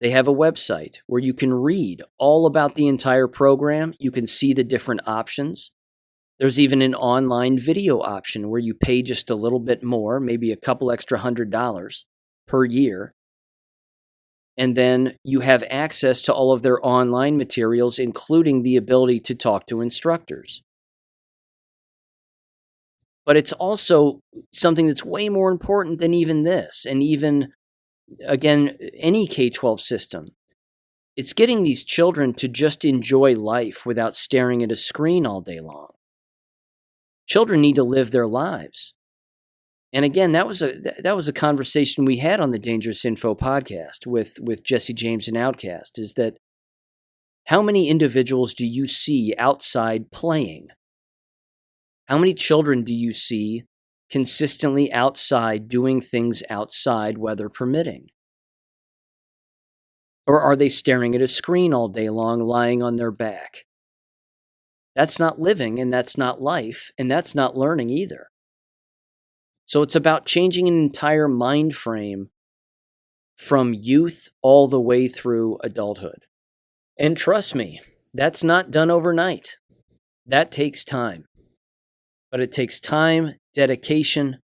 They have a website where you can read all about the entire program. You can see the different options. There's even an online video option where you pay just a little bit more, maybe a couple extra $100 per year. And then you have access to all of their online materials, including the ability to talk to instructors. But it's also something that's way more important than even this, and even, again, any K-12 system. It's getting these children to just enjoy life without staring at a screen all day long. Children need to live their lives. And again, that was a conversation we had on the Dangerous Info podcast with Jesse James and Outcast, is that how many individuals do you see outside playing? How many children do you see consistently outside doing things outside, weather permitting? Or are they staring at a screen all day long, lying on their back? That's not living, and that's not life, and that's not learning either. So it's about changing an entire mind frame from youth all the way through adulthood. And trust me, that's not done overnight. That takes time. But it takes time, dedication,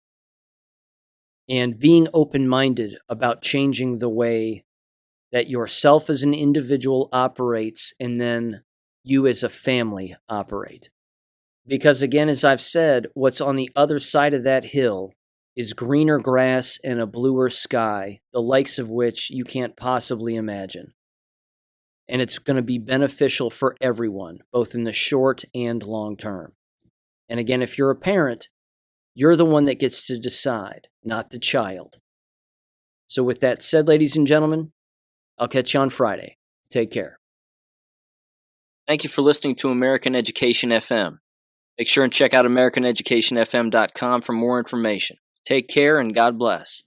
and being open-minded about changing the way that yourself as an individual operates, and then you as a family operate. Because again, as I've said, what's on the other side of that hill is greener grass and a bluer sky, the likes of which you can't possibly imagine. And it's going to be beneficial for everyone, both in the short and long term. And again, if you're a parent, you're the one that gets to decide, not the child. So with that said, ladies and gentlemen, I'll catch you on Friday. Take care. Thank you for listening to American Education FM. Make sure and check out AmericanEducationFM.com for more information. Take care and God bless.